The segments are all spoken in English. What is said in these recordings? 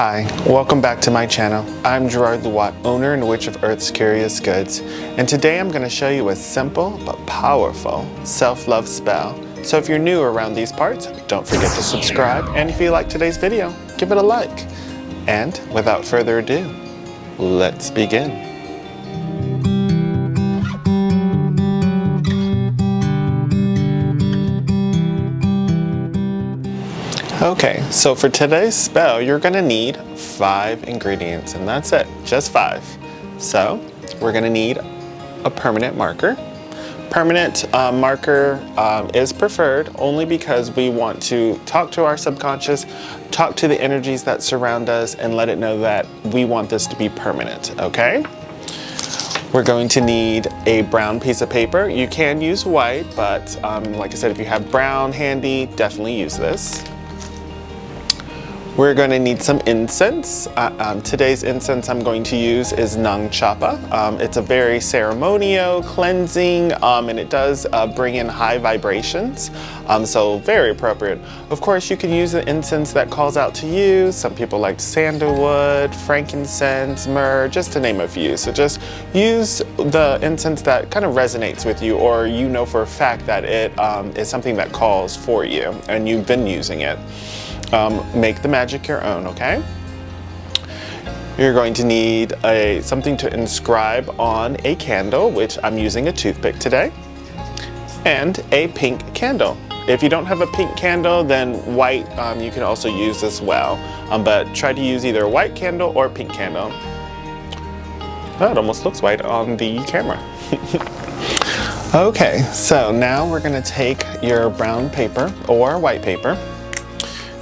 Hi, welcome back to my channel. I'm Gerard the Watt, owner and witch of Earth's Curious Goods, and today I'm going to show you a simple but powerful self-love spell. So if you're new around these parts, don't forget to subscribe, and if you like today's video, give it a like. And without further ado, let's begin. Okay, so for today's spell, you're gonna need 5 ingredients, and that's it, just 5. So, we're gonna need a permanent marker. Permanent marker is preferred only because we want to talk to our subconscious, talk to the energies that surround us, and let it know that we want this to be permanent, okay? We're going to need a brown piece of paper. You can use white, but like I said, if you have brown handy, definitely use this. We're going to need some incense. Today's incense I'm going to use is Nang Chapa. It's a very ceremonial, cleansing, and it does bring in high vibrations, so very appropriate. Of course, you can use the incense that calls out to you. Some people like sandalwood, frankincense, myrrh, just to name a few. So just use the incense that kind of resonates with you, or you know for a fact that it is something that calls for you and you've been using it. Make the magic your own, okay? You're going to need something to inscribe on a candle, which I'm using a toothpick today, and a pink candle. If you don't have a pink candle, then white you can also use as well, but try to use either a white candle or a pink candle. Oh, it almost looks white on the camera. Okay, so now we're going to take your brown paper or white paper,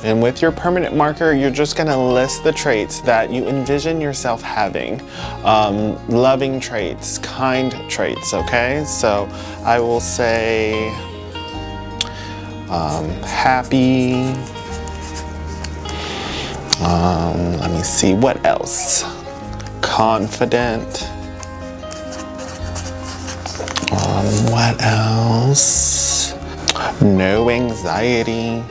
and with your permanent marker, you're just going to list the traits that you envision yourself having. Loving traits, kind traits, okay? So I will say happy. Let me see, what else? Confident. What else? No anxiety.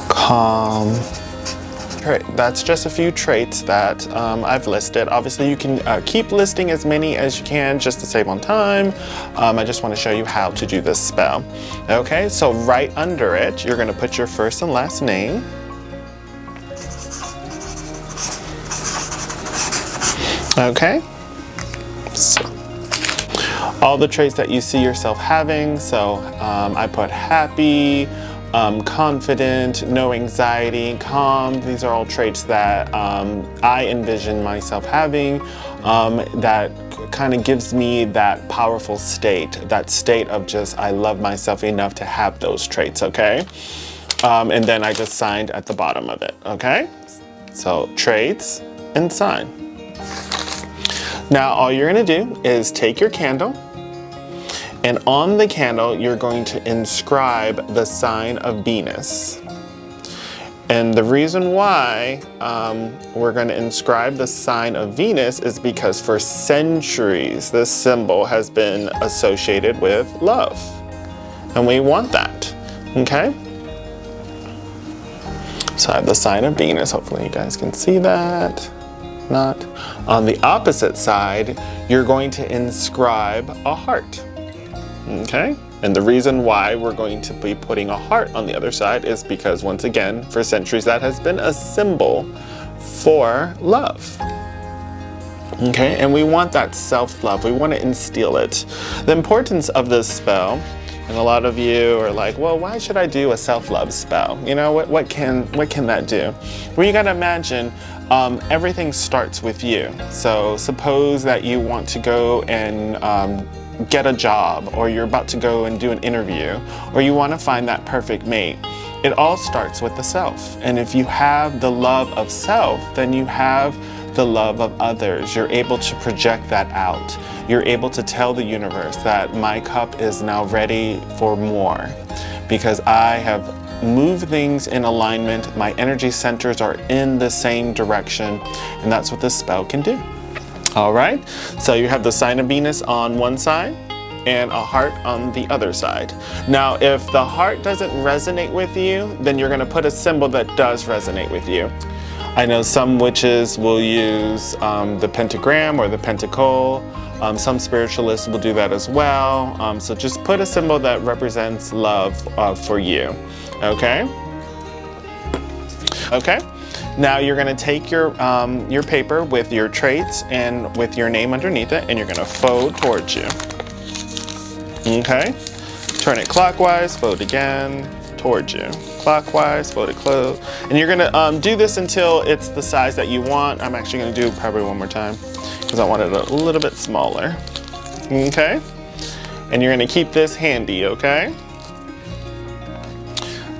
Calm. That's just a few traits that I've listed. Obviously, you can keep listing as many as you can just to save on time. I just want to show you how to do this spell. Okay, so right under it, you're going to put your first and last name. Okay, so all the traits that you see yourself having. So I put happy, confident, no anxiety, calm. These are all traits that I envision myself having, that kind of gives me that powerful state, that state of just, I love myself enough to have those traits, okay? And then I just signed at the bottom of it, okay? So traits and sign. Now all you're gonna do is take your candle, and on the candle, you're going to inscribe the sign of Venus. And the reason why we're going to inscribe the sign of Venus is because for centuries, this symbol has been associated with love. And we want that, okay? So I have the sign of Venus. Hopefully you guys can see that. Not. On the opposite side, you're going to inscribe a heart. Okay, and the reason why we're going to be putting a heart on the other side is because, once again, for centuries that has been a symbol for love. Okay, and we want that self-love. We want to instill it. The importance of this spell, and a lot of you are like, well, why should I do a self-love spell? You know, what can that do? Well, you got to imagine everything starts with you. So suppose that you want to go and get a job, or you're about to go and do an interview, or you want to find that perfect mate. It all starts with the self. And if you have the love of self, then you have the love of others. You're able to project that out. You're able to tell the universe that my cup is now ready for more, because I have moved things in alignment. My energy centers are in the same direction, and that's what this spell can do. All right, so you have the sign of Venus on one side, and a heart on the other side. Now, if the heart doesn't resonate with you, then you're gonna put a symbol that does resonate with you. I know some witches will use the pentagram or the pentacle. Some spiritualists will do that as well. So just put a symbol that represents love for you, okay? Okay, now you're gonna take your paper with your traits and with your name underneath it, and you're gonna fold towards you, okay? Turn it clockwise, fold again, towards you. Clockwise, fold it close. And you're gonna do this until it's the size that you want. I'm actually gonna do probably one more time because I want it a little bit smaller, okay? And you're gonna keep this handy, okay?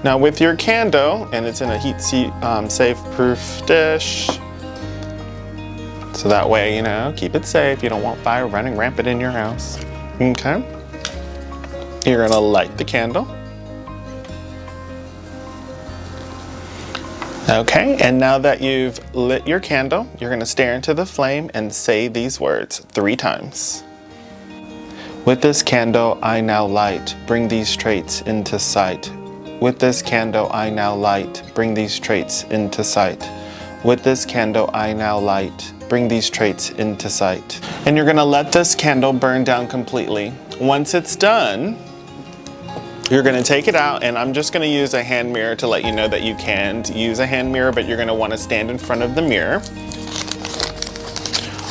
Now with your candle, and it's in a heat safe proof dish, so that way, you know, keep it safe. You don't want fire running rampant in your house, okay? You're gonna light the candle. Okay, and now that you've lit your candle, you're gonna stare into the flame and say these words 3 times. With this candle I now light, bring these traits into sight. With this candle I now light, bring these traits into sight. With this candle I now light, bring these traits into sight. And you're gonna let this candle burn down completely. Once it's done, you're gonna take it out, and I'm just gonna use a hand mirror to let you know that you can use a hand mirror, but you're gonna wanna stand in front of the mirror.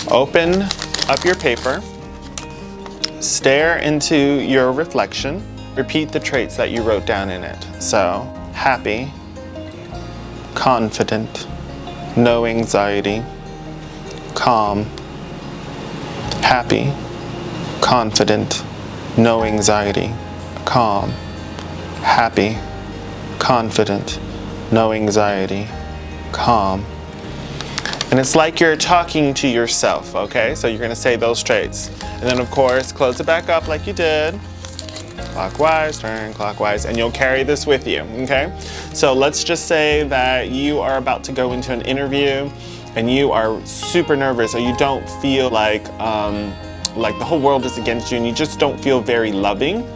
Open up your paper, stare into your reflection, repeat the traits that you wrote down in it. So, happy, confident, no anxiety, calm, happy, confident, no anxiety, calm, happy, confident, no anxiety, calm. And it's like you're talking to yourself, okay? So you're gonna say those traits. And then of course, close it back up like you did. Clockwise, turn clockwise, and you'll carry this with you, okay? So let's just say that you are about to go into an interview and you are super nervous, or you don't feel like the whole world is against you and you just don't feel very loving.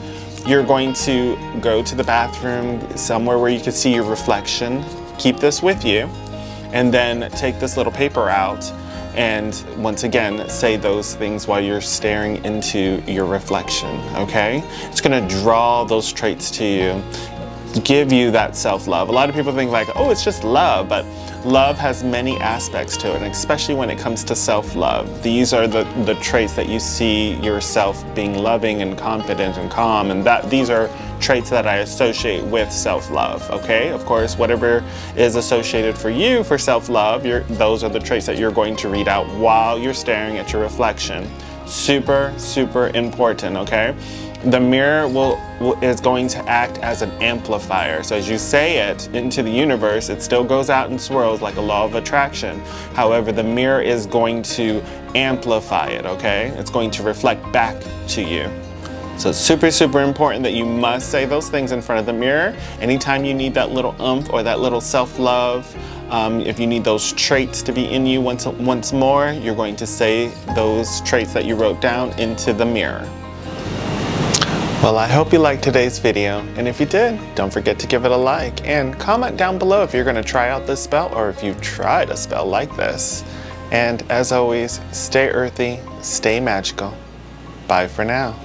You're going to go to the bathroom, somewhere where you can see your reflection. Keep this with you, and then take this little paper out, and once again, say those things while you're staring into your reflection, okay? It's gonna draw those traits to you, give you that self-love. A lot of people think like, oh, it's just love, but love has many aspects to it, and especially when it comes to self-love. These are the traits that you see yourself being loving and confident and calm, and these are traits that I associate with self-love, okay? Of course, whatever is associated for you for self-love, those are the traits that you're going to read out while you're staring at your reflection. Super, super important, okay? The mirror is going to act as an amplifier. So as you say it into the universe, it still goes out and swirls like a law of attraction. However, the mirror is going to amplify it, okay? It's going to reflect back to you. So it's super, super important that you must say those things in front of the mirror. Anytime you need that little oomph or that little self-love, if you need those traits to be in you once more, you're going to say those traits that you wrote down into the mirror. Well, I hope you liked today's video, and if you did, don't forget to give it a like and comment down below if you're going to try out this spell or if you've tried a spell like this. And as always, stay earthy, stay magical. Bye for now.